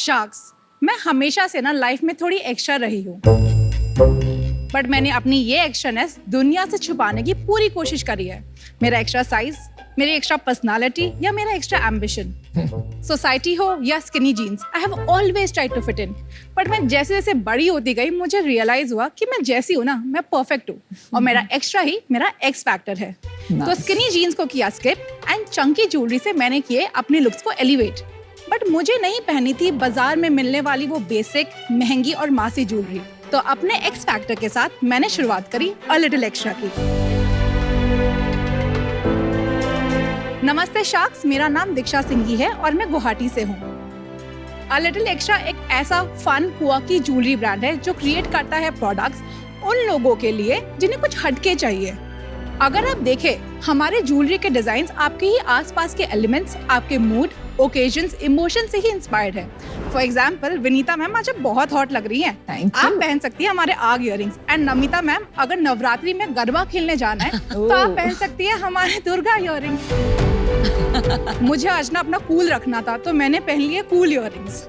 Sharks, मैं हमेशा से ना लाइफ में थोड़ी एक्स्ट्रा रही हूँ, बट मैंने अपनी ये एक्स्ट्रानेस दुनिया से छुपाने की पूरी कोशिश करी है। मेरा एक्स्ट्रा साइज, मेरी एक्स्ट्रा पर्सनालिटी या मेरा एक्स्ट्रा एम्बिशन, सोसाइटी हो या skinny jeans, I have always tried to fit in. But मैं जैसे जैसे बड़ी होती गई मुझे रियलाइज हुआ कि मैं जैसी हूँ ना, मैं परफेक्ट हूँ और मेरा एक्स्ट्रा ही मेरा एक्स फैक्टर है। तो स्किनी जीन्स को किया स्किप एंड चंकी ज्वेलरी से मैंने किए अपने लुक्स को एलिवेट। बट मुझे नहीं पहनी थी बाजार में मिलने वाली वो बेसिक महंगी और मासी ज्वेलरी, तो अपने एक्स फैक्टर के साथ मैंने शुरुआत करी अ लिटिल एक्स्ट्रा की। नमस्ते शार्क्स, मेरा नाम दीक्षा सिंघी है और मैं गुवाहाटी से हूँ। अ लिटिल एक्स्ट्रा एक ऐसा फन क्वाकी ज्वेलरी ब्रांड है जो क्रिएट करता है प्रोडक्ट्स उन लोगों के लिए जिन्हें कुछ हटके चाहिए। अगर आप देखें, हमारे ज्वेलरी के डिजाइन आपके ही आसपास के एलिमेंट्स, आपके मूड, ओकेजन्स, इमोशन से ही इंस्पायर्ड है। फॉर एग्जाम्पल, विनीता मैम आज बहुत हॉट लग रही हैं। आप पहन सकती हैं हमारे आग इयररिंग्स। एंड नमिता मैम, अगर नवरात्रि में गरबा खेलने जाना है तो आप पहन सकती है हमारे दुर्गा इयररिंग्स। मुझे आज ना अपना कूल रखना था तो मैंने पहन लिए कूल इयररिंग्स।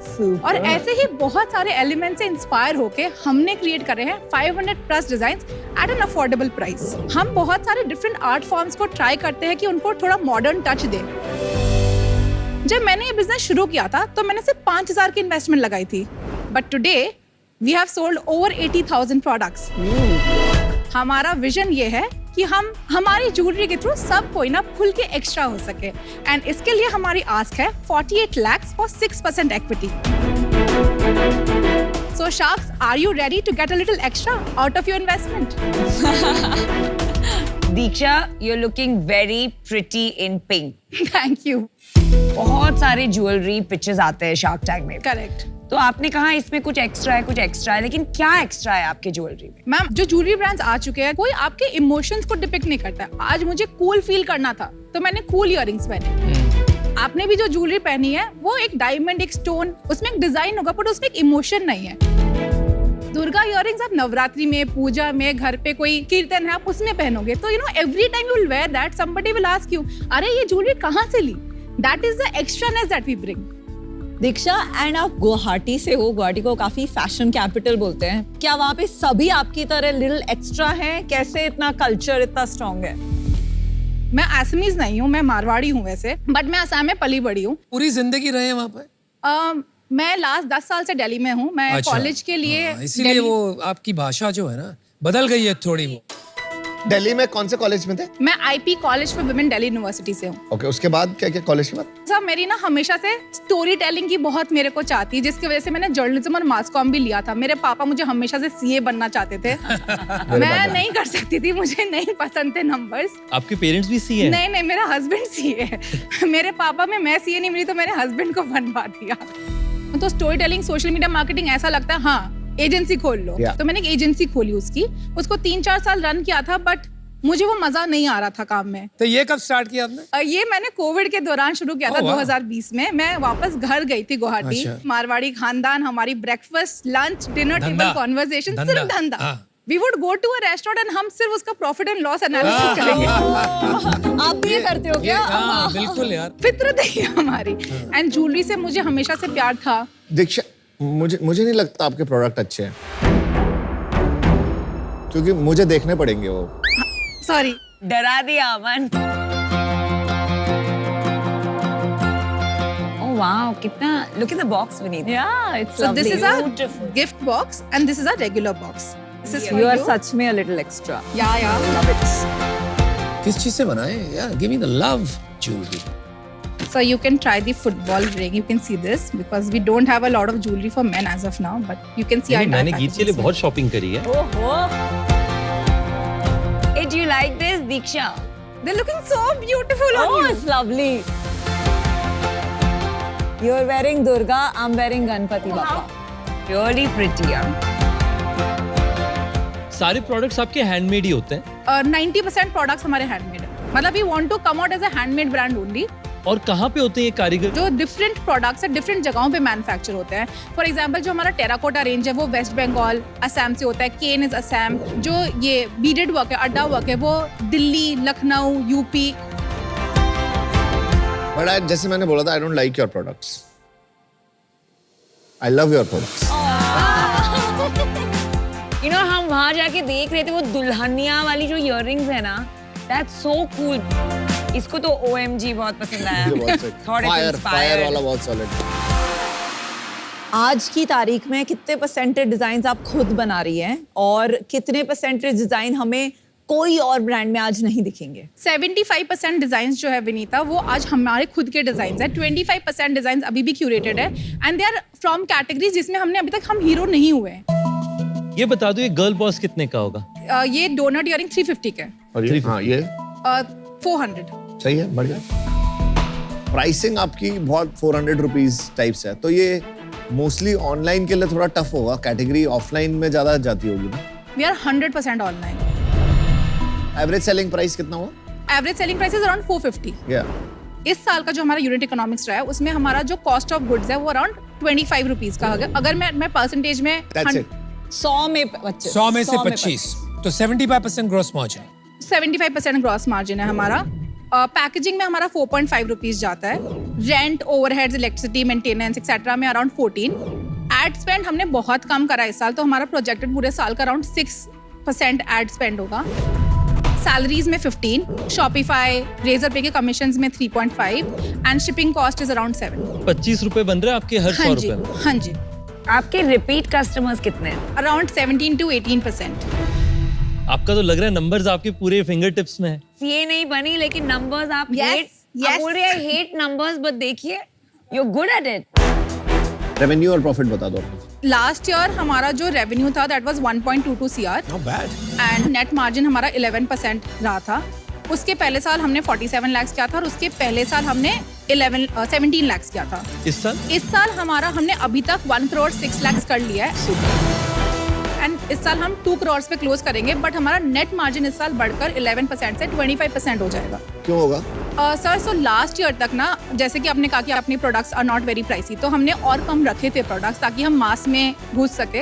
और ऐसे ही बहुत सारे एलिमेंट से इंस्पायर होके हमने क्रिएट करे हैं 500 plus designs at an affordable price. हम बहुत सारे डिफरेंट आर्ट फॉर्म्स को ट्राई करते हैं कि उनको थोड़ा मॉडर्न टच दें। जब मैंने ये बिजनेस शुरू किया था तो मैंने सिर्फ 5000 की इन्वेस्टमेंट लगाई थी, but today we have sold over 80,000 products. हमारा विजन ये है कि हम हमारी ज्वेलरी के थ्रू सब कोई ना खुल के एक्स्ट्रा हो सके, एंड इसके लिए हमारी आस्क है 48 lakhs for 6% equity. So Sharks, are you ready to get a little extra out of your investment? Diksha, you're looking very pretty in pink. Thank you. बहुत सारे ज्वेलरी पिक्चर्स आते हैं शार्क टैग में। Correct. तो आपने कहा इसमें कुछ एक्स्ट्रा है, लेकिन क्या एक्स्ट्रा है आपके ज्वेलरी में? मैम, जो ज्वेलरी ब्रांड्स आ चुके हैं कोई आपके इमोशंस को डिपिक्ट नहीं करता है। आज मुझे कूल फील करना था तो मैंने कूल इयररिंग्स पहने। आपने भी जो ज्वेलरी पहनी है वो एक डायमंड, एक स्टोन, उसमें एक डिजाइन होगा बट उसमें एक इमोशन नहीं है। दुर्गा इयररिंग्स आप नवरात्रि में, पूजा में, घर पे कोई कीर्तन है आप उसमें पहनोगे तो you know every time you will wear that, somebody will ask you, अरे ये ज्वेलरी कहाँ से ली? That is the extraness that we bring. Diksha, and आप गुवाहाटी से हो, गुवाहाटी को काफी फैशन कैपिटल बोलते हैं, क्या वहाँ पे सभी आपकी तरह लिटिल एक्स्ट्रा हैं? कैसे इतना कल्चर इतना स्ट्रॉन्ग है? मैं असमीज नहीं हूँ, मैं मारवाड़ी हूँ वैसे, बट मैं असम में पली बड़ी हूँ। पूरी जिंदगी रहे हैं वहाँ पे? मैं लास्ट 10 साल से दिल्ली में हूँ। मैं कॉलेज के लिए इसीलिए वो आपकी भाषा जो है ना बदल गई है थोड़ी। वो दिल्ली में कौन से कॉलेज में थे? मैं IP college for women Delhi university से हूँ। ओके, उसके बाद क्या क्या कॉलेज के बाद? सब मेरी ना हमेशा से स्टोरी टेलिंग की बहुत मेरे को चाहती, जिसकी वजह से मैंने जर्नलिज्म और मास कॉम भी लिया था। मेरे पापा मुझे हमेशा से सीए बनना चाहते थे। मैं नहीं कर सकती थी, मुझे नहीं पसंद थे नंबर्स। आपके पेरेंट्स भी सीए? नहीं, मेरा हस्बैंड सीए है। मेरे पापा में मैं सीए नहीं मिली तो मेरे हस्बैंड को बनवा दिया। तो story telling, social media marketing ऐसा लगता है हाँ एजेंसी खोल लो। तो मैंने एक एजेंसी खोली, उसको 3-4 साल रन किया था, बट मुझे वो मजा नहीं आ रहा था काम में। तो ये कब स्टार्ट किया आपने? ये मैंने कोविड के दौरान शुरू किया था 2020 में। मैं वापस घर गई थी गुवाहाटी। मारवाड़ी खानदान, हमारी breakfast, lunch, dinner table conversation, सिर्फ धंधा। We would go to a restaurant and हम सिर्फ उसका प्रॉफिट एंड लॉस एनालिसिस करेंगे। आप भी ये करते हो क्या? बिल्कुल यार, फितरत है हमारी। एंड ज्वेलरी से मुझे हमेशा से प्यार था। दीक्षा, मुझे नहीं लगता आपके प्रोडक्ट अच्छे हैं, क्योंकि मुझे देखने पड़ेंगे वो। सॉरी, डरा दिया अमन। ओह वाओ, कितना, look at the box Vineet. Yeah, it's so lovely. this is our gift box and this is our regular box. This is for You are you. सच में a little extra. Yeah, love it. किस चीज से बनाए यार? Give me the love jewellery. So you can try the football ring. You can see this because we don't have a lot of jewelry for men as of now, but you can see our मैंने गीत के लिए बहुत shopping करी है। ओहो, Do you like this, Diksha? They're looking so beautiful on oh, you. it's lovely. You're wearing Durga, I'm wearing Ganpati Bappa. Really pretty, yeah. सारे products आपके हैंडमेड ही होते हैं? 90% प्रोडक्ट्स हमारे हैंडमेड है। मतलब we want to come out as a handmade brand only. और कहाँ पे होते हैं ये कारीगर? जो डिफरेंट प्रोडक्ट्स है डिफरेंट जगहों पे मैन्युफैक्चर होते हैं। फॉर एग्जांपल जो हमारा टेराकोटा रेंज है वो वेस्ट बंगाल, असम से होता है। केन इज असम। जो ये बीडेड वर्क है, अड्डा वर्क है, वो दिल्ली, लखनऊ, यूपी। बट जैसे मैंने बोला था, I don't like your products. I love your products. You know, हम वहाँ जाके देख रहे थे वो दुल्हनिया वाली जो इयररिंग्स है ना, that's so cool. इसको तो OMG बहुत पसंद आया. ये बहुत सही. Thought it Fire inspired. वाला बहुत solid. आज की तारीख में कितने परसेंटेज डिजाइन आप खुद बना रही हैं और कितने परसेंटेज डिजाइन हमें कोई और ब्रांड में आज नहीं दिखेंगे? 75% डिजाइन जो है विनीता वो आज हमारे खुद के डिजाइन है, 25% डिजाइन अभी भी क्यूरेटेड है and they are from categories जिसमें हमने अभी तक हम हीरो नहीं हुए हैं। ये बता दो ये गर्ल बॉस कितने का होगा? ये डोनट इयरिंग 350 का है। और ये हाँ ये 400। सही है, बढ़िया। प्राइसिंग आपकी बहुत 400 रुपीज टाइप्स है, तो ये मोस्टली ऑनलाइन के लिए थोड़ा टफ होगा, कैटेगरी ऑफलाइन में ज्यादा जाती होगी ना? We are 100% online. Average selling price कितना हुआ? Average selling price is around 450। इस साल का जो हमारा यूनिट इकोनॉमिक्स रहा है उसमें हमारा जो कॉस्ट ऑफ गुड्स है वो अराउंड 25 रुपीज का है। अगर मैं परसेंटेज में 100 में 25 100 में से 25 तो 75% ग्रॉस मार्जिन। 75% ग्रॉस मार्जिन है हमारा। पैकेजिंग में हमारा 4.5 रुपीज जाता है। Rent, overheads, electricity, maintenance etcetera में अराउंड 14। एड स्पेंड हमने बहुत कम करा इस साल, तो हमारा प्रोजेक्टेड पूरे साल का अराउंड 6% एड स्पेंड होगा। सैलरीज में 15, शॉपिफाई, रेजर पे के कमीशंस में 3.5 and shipping cost is around 7। 25 रुपए बन रहे हैं आपके हर 100 रुपए में? हाँ जी। आपके रिपीट कस्टमर्स कितने हैं? Around 17 to 18%। आपका तो लग रहा है नंबर्स आपके पूरे फिंगर टिप्स में है। ये नहीं बनी लेकिन नंबर्स आप Yes, hate, आप बोल रहे हैं हेट नंबर्स, बट देखिए you are good at it. Revenue और प्रॉफिट बता दो। लास्ट ईयर हमारा जो रेवेन्यू था that was 1.22 CR Not bad. And net margin हमारा 11% रहा था। उसके पहले साल हमने 47 लाख किया था और उसके पहले साल हमने 17 लाख किया था। इस साल हमारा हमने अभी तक 1 करोड़ 6 लाख कर लिया है एंड इस साल हम 2 करोड़ पे क्लोज करेंगे, बट हमारा नेट मार्जिन इस साल बढ़कर 11% से 25% हो जाएगा। क्यों होगा? सर, सो लास्ट ईयर तक ना, जैसे कि आपने कहा कि अपने products are not very pricey, तो हमने और कम रखे थे प्रोडक्ट्स ताकि हम मास में घुस सके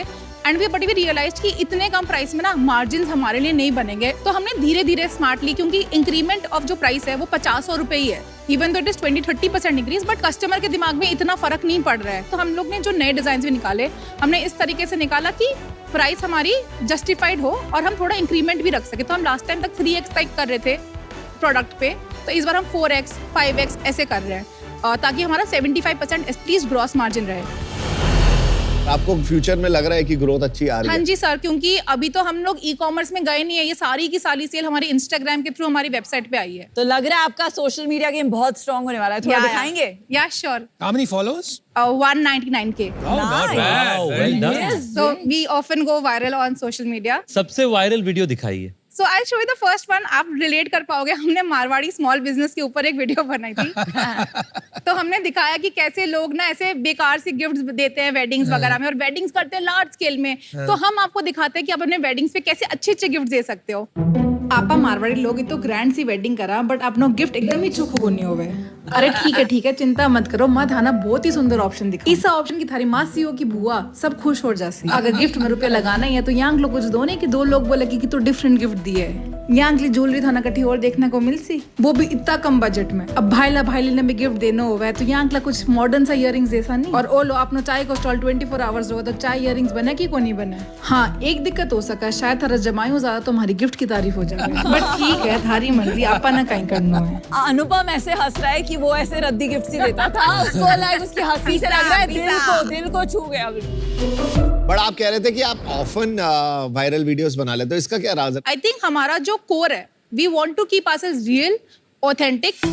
एंड वी रियलाइज कि इतने कम प्राइस में ना मार्जिन हमारे लिए नहीं बनेंगे, तो हमने धीरे धीरे स्मार्टली, क्योंकि इंक्रीमेंट ऑफ जो प्राइस है वो 50 रुपए ही है, इवन तो it is 20-30% increase, but customer के दिमाग में इतना फर्क नहीं पड़ रहा है। तो हम लोग ने जो नए डिजाइन भी निकाले, हमने इस तरीके से निकाला कि प्राइस हमारी जस्टिफाइड हो और हम थोड़ा इंक्रीमेंट भी रख सके। तो हम लास्ट टाइम तक 3x तक कर रहे थे प्रोडक्ट पे, तो इस बार हम 4x 5x ऐसे कर रहे हैं ताकि हमारा 75% एटलीस्ट ग्रॉस मार्जिन रहे। आपको फ्यूचर में लग रहा है कि ग्रोथ अच्छी आ रही है? हाँ जी सर, क्योंकि अभी तो हम लोग ई कॉमर्स में गए नहीं है, ये सारी की सारी सेल हमारी इंस्टाग्राम के थ्रू हमारी वेबसाइट पे आई है। तो लग रहा है आपका सोशल मीडिया गेम बहुत स्ट्रांग होने वाला है, थोड़ा दिखाएंगे? या sure. How many followers? 199K। Oh, not bad. Wow, Very well done. nice. So we often go viral on social media. सबसे वायरल वीडियो दिखाइए। So I'll show you the first one. आप relate कर पाओगे, हमने Marwari small business के ऊपर एक video बनाई थी। तो हमने दिखाया कि कैसे लोग ना ऐसे बेकार से गिफ्ट्स देते हैं वेडिंग्स वगैरह में, और वेडिंग्स करते हैं लार्ज स्केल में। तो हम आपको दिखाते हैं कि आप अपने वेडिंग्स पे कैसे अच्छे अच्छे गिफ्ट दे सकते हो। आपा मारवाड़ी लोग तो ग्रैंड सी वेडिंग करा, बट अपनो गिफ्ट एकदम ही चुप नहीं होवे। अरे ठीक है, चिंता मत करो, माँ थाना बहुत ही सुंदर ऑप्शन दिखा। इस ऑप्शन की थारी मासी हो की बुआ सब खुश हो जासी। अगर गिफ्ट में रुपया लगाना ही है तो यांग लोग कुछ दो नहीं कि 2 लोग बोले कि तो डिफरेंट गिफ्ट दिए है। यांग ली ज्वेलरी थाना कटी और देखने को मिल सी, वो भी इतना कम बजट में। अब भाईला ने भी गिफ्ट देना होगा तो यांग ला कुछ मॉडर्न सा इयरिंग्स जैसा नहीं। और ओ लो अपना चाय को स्टॉल 24 आवर्स होगा, तो चाय इयरिंग्स बने की को नहीं बने। हाँ, एक दिक्कत हो सका, शायद थारा जमाई ज्यादा तो हमारी गिफ्ट की तारीफ हो जाएगी, बट ठीक है, थारी मर्जी, आपा ना कहीं करना है। अनुपम ऐसे हंस रहा है कि वो ऐसे रद्दी गिफ्ट ही देता था, उसको लाइक उसकी हंसी से लग रहा है दिल को छू गया। बट आप कह रहे थे कि आप ऑफन वायरल वीडियोस बना लेते हो, इसका क्या राज है? आई थिंक हमारा जो कोर है, we want to keep ourselves real, authentic.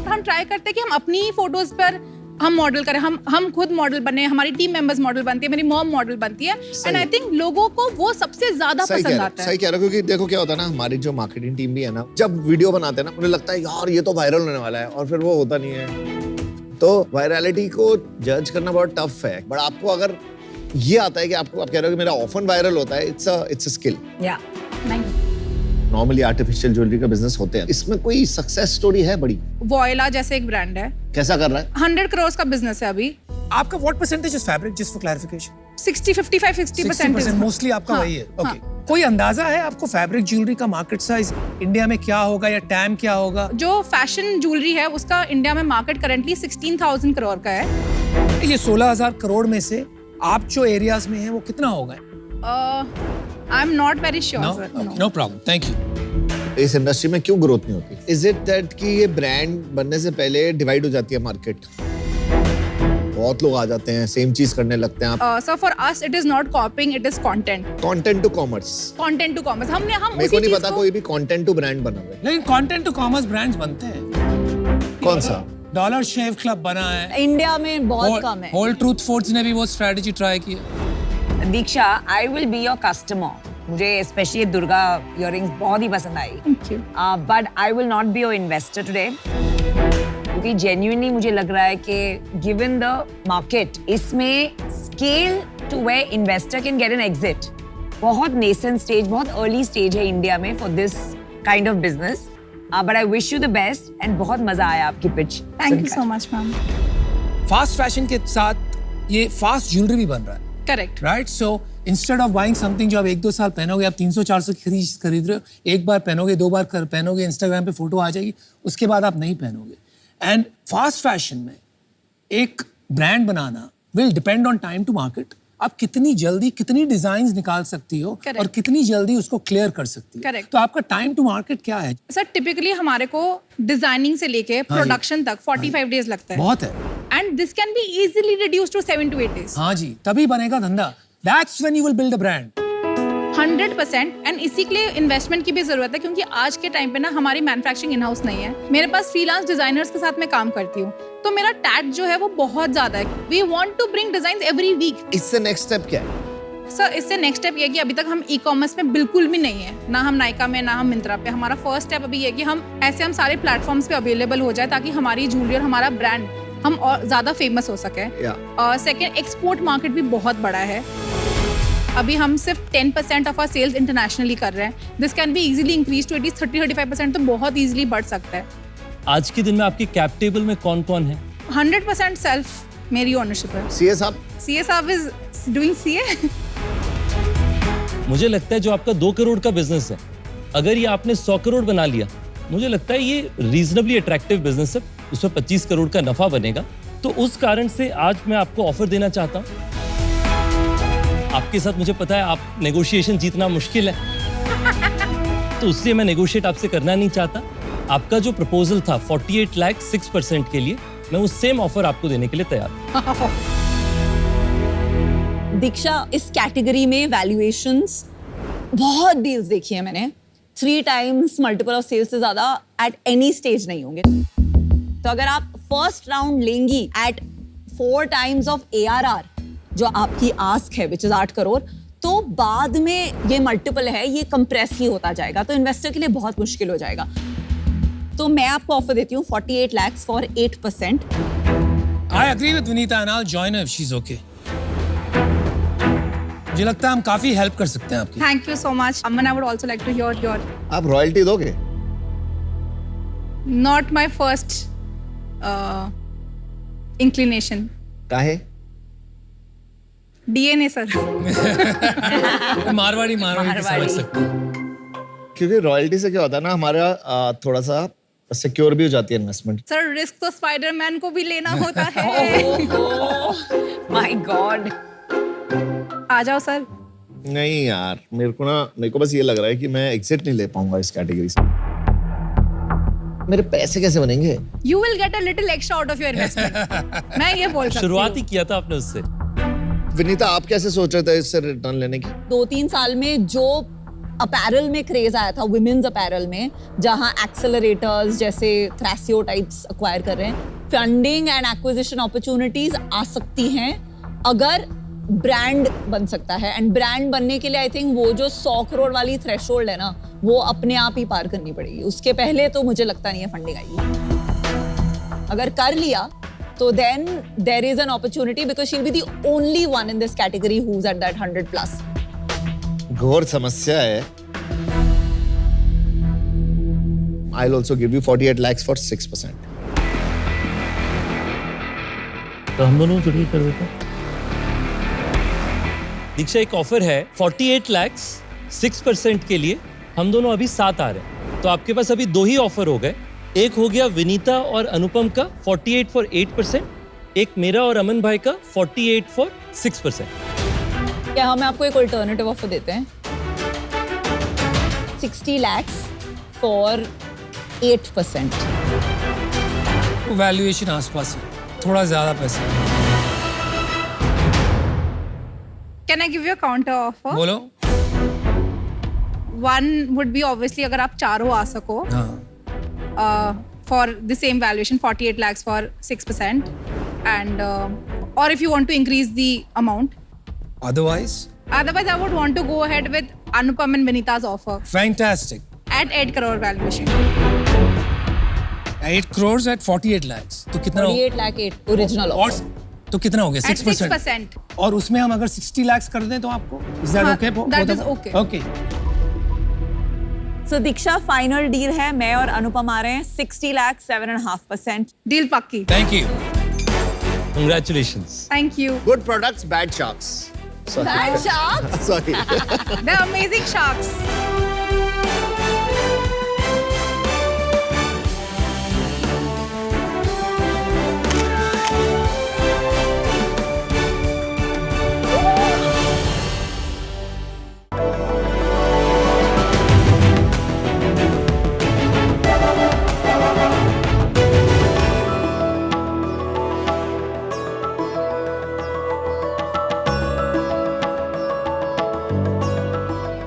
हम ट्राई करते हैं कि हम अपनी ही फोटोज पर हम मॉडल करें, हम खुद मॉडल बने, हमारी टीम मेंबर्स मॉडल बनती है, मेरी मॉम मॉडल बनती है, एंड आई थिंक लोगों को वो सबसे ज्यादा पसंद आता है। सही कह रहे हो, क्योंकि देखो क्या होता है ना, हमारी जो मार्केटिंग टीम भी है ना, जब वीडियो बनाते हैं ना, उन्हें लगता है यार ये तो वायरल होने वाला है, और फिर वो होता नहीं है। तो वायरलिटी को जज करना बहुत टफ है, बट आपको अगर ये आता है कि आप कह रहे हो कि मेरा ऑफन वायरल होता है, इट्स अ स्किल। या नॉर्मली आर्टिफिशियल ज्वेलरी का बिजनेस होते हैं, इसमें कोई सक्सेस स्टोरी है बड़ी? वॉयला जैसे एक ब्रांड है, कैसा कर रहा है? 100 करोड़ का बिजनेस है अभी। आपका what percentage is fabric, just for clarification? 60% mostly आपका हाँ, वही है। ओके, हाँ। कोई अंदाजा है आपको फैब्रिक ज्वेलरी का मार्केट साइज इंडिया में क्या होगा या टैम क्या होगा? जो फैशन ज्वेलरी है उसका इंडिया में मार्केट करेंटली 16,000 करोड़ का है ये 16,000 करोड़ में से आप जो एरियाज में हैं वो कितना होगा? I am not very sure no sir. No problem, thank you. इस इंडस्ट्री में क्यों ग्रोथ नहीं होती? इज इट दैट कि ये ब्रांड बनने से पहले डिवाइड हो जाती है मार्केट? बहुत लोग आ जाते हैं, सेम चीज करने लगते हैं। आप sir for us it is not copying, it is content. Content to commerce. Content to commerce हम मेरे उसी को नहीं चीज पता को कोई भी कंटेंट टू ब्रांड बना हुआ है। लेकिन कंटेंट टू कॉमर्स ब्रांड्स बनते हैं। कौन सा? डॉलर शेव क्लब बना है इंडिया में बहुत कम है। होल ट्रूथ फूड्स ने भी वो स्ट्रेटजी ट्राई की है। Diksha, I will be your customer. मुझे स्पेशली दुर्गा इयररिंग्स बहुत ही पसंद आई, thank you. But I will not be your investor today, क्योंकि जेन्युइनली मुझे लग रहा है कि गिवन द मार्केट, इसमें scale to where investor can get an exit बहुत नेसेंट स्टेज, बहुत अर्ली स्टेज है इंडिया में for this kind of business. But I wish you the best and बहुत मजा आया आपकी pitch. Thank you so much ma'am. Fast fashion के साथ ये फास्ट ज्वेलरी भी बन रहा है, correct. Right? So instead of buying something जो आप 1-2 साल पहनोगे, आप 300-400 खरीद रहे हो, एक बार पहनोगे, 2 बार पहनोगे, इंस्टाग्राम पे फोटो आ जाएगी, उसके बाद आप नहीं पहनोगे। एंड फास्ट फैशन में एक ब्रांड बनाना will depend on time to market. आप कितनी जल्दी कितनी डिजाइन निकाल सकती हो Correct. और कितनी जल्दी उसको क्लियर कर सकती हो। Correct. तो आपका टाइम टू मार्केट क्या है? सर टिपिकली हमारे को डिजाइनिंग से लेके प्रोडक्शन तक 45 डेज लगता है, बहुत है। And this can be easily reduce to 7 to 8 days। हाँ जी, तभी बनेगा धंधा। That's when you will build a brand. 100%। And इसी के लिए इन्वेस्टमेंट की भी जरूरत है, क्योंकि आज के टाइम पे ना हमारी मैन्युफैक्चरिंग इन हाउस नहीं है। मेरे पास फ्रीलांस डिजाइनर्स के साथ मैं काम करती हूँ, तो मेरा टैग जो है वो बहुत ज्यादा है। We want to bring designs every week. इससे नेक्स्ट स्टेप क्या है? सर इससे नेक्स्ट स्टेप ये है कि अभी तक हम ई कॉमर्स में बिल्कुल भी नहीं है, ना हम नायका में, ना हम मिंत्रा पे। हमारा फर्स्ट स्टेप अभी ये है कि हम सारे प्लेटफॉर्म्स पे अवेलेबल हो जाए, ताकि हमारी ज्वेलरी और हमारा ब्रांड हम और ज्यादा फेमस हो सके। सेकेंड, एक्सपोर्ट मार्केट भी बहुत बड़ा है। अभी हम सिर्फ 10% ऑफ आवर सेल्स इंटरनेशनली कर रहे हैं। This can be easily increase to 30-35%, तो बहुत इजीली बढ़ सकता है। आज के दिन में आपके कैप टेबल में कौन कौन है? 100% सेल्फ मेरी ओनरशिप है। सीए साहब? सीए साहब इज डूइंग सीए। मुझे लगता है जो आपका 2 करोड़ का बिजनेस है, अगर ये आपने 100 करोड़ बना लिया, मुझे लगता है ये रीजनेबली अट्रैक्टिव बिजनेस है, उसमें 25 करोड़ का नफा बनेगा। तो उस कारण से आज मैं आपको ऑफर देना चाहता हूँ। आपके साथ मुझे पता है आप नेगोशिएशन जीतना मुश्किल है, तो उसलिए मैं नेगोशिएट आपसे करना नहीं चाहता। आपका जो प्रपोजल था 48 लाख 6% के लिए, मैं उस सेम ऑफर आपको देने के लिए तैयार हूं। दीक्षा, इस कैटेगरी में वैल्यूएशंस बहुत डील्स देखी है मैंने, 3 times मल्टीपल ऑफ सेल्स से ज्यादा एट एनी स्टेज नहीं होंगे। तो अगर आप फर्स्ट राउंड लेंगी एट 4 times ऑफ ARR, जो आपकी आस्क है विच इज 8 करोड़, तो बाद में ये मल्टीपल है, ये कंप्रेस ही होता जाएगा, तो इन्वेस्टर के लिए बहुत मुश्किल हो जाएगा। तो मैं आपको ऑफर देती हूँ 48 lakhs for 8%। I agree with Vinita and I'll join her if she's okay. मुझे लगता है हम काफी हेल्प कर सकते हैं आपकी। Thank you so much. Aman, I would also like to hear your. आप रॉयल्टी दोगे? Not my first inclination. काहे? DNA sir. मारवाड़ी समझ सकते हैं। क्योंकि रॉयल्टी से क्या होता है ना, हमारा थोड़ा सा सिक्योर भी हो जाती है इन्वेस्टमेंट। सर रिस्क तो स्पाइडरमैन को भी लेना होता है। My God. आ जाओ सर। नहीं यार, मेरे को बस ये लग रहा है कि मैं एग्जिट नहीं ले पाऊंगा इस कैटेगरी से। मेरे पैसे कैसे बनेंगे? You will get a little extra out of your investment. मैं ये बोल सकती हूँ। शुरुआत ही किया था आपने उससे। विनीता, आप कैसे सोच रहे थे इससे रिटर्न लेने की? 2-3 साल में जो अपैरल में क्रेज आया था, वुमेन्स अपैरल में, जहां एक्सेलरेटर्स जैसे थ्रेसियो टाइप्स एक्वायर कर रहे हैं, फंडिंग एंड एक्विजिशन अपॉर्चुनिटीज आ सकती हैं अगर ब्रांड बन सकता है। एंड ब्रांड बनने के लिए आई थिंक वो जो 100 करोड़ वाली थ्रेशोल्ड है ना, वो अपने आप ही पार करनी पड़ेगी। उसके पहले तो मुझे लगता नहीं है फंडिंग आएगी। अगर कर लिया तो then there is an opportunity because she'll be the only one in this category who's at that 100+. घोर समस्या है। I'll also give you 48 lakhs for 6%. तो हम दोनों जुड़े कर देते हैं। दीक्षा, एक ऑफर है 48 लाख 6% के लिए, हम दोनों अभी 7 आ रहे हैं, तो आपके पास अभी 2 ही ऑफर हो गए। एक हो गया विनीता और अनुपम का 48 for 8%, एक मेरा और अमन भाई का 48 फॉर 6%। क्या हम आपको एक अल्टरनेटिव ऑफर देते हैं 60 lakhs फॉर 8%। वैल्यूएशन आसपास है, थोड़ा ज्यादा पैसा है। Can I give you a counter offer? बोलो। वन वुड बी ऑब्वियसली अगर आप चारों आ सको हाँ for the same valuation 48 lakhs for 6% and और if you want to increase the amount, otherwise otherwise I would want to go ahead with Anupam and Vinita's offer fantastic. at 8 crore valuation. 8 crores at 48 lakhs तो कितना हो? 48 lakh 8 original और offer. तो कितना हो गया? At 6%. और उसमें हम अगर 60 lakhs कर दें तो आपको is that हाँ, okay? that is okay. Okay. So Diksha final deal है, मैं और अनुपम आ रहे हैं 60 lakh 7.5%। Deal pakki. Thank you. Congratulations. Thank you. Good products, bad sharks. Sorry. Bad sharks? Sorry. They're amazing sharks.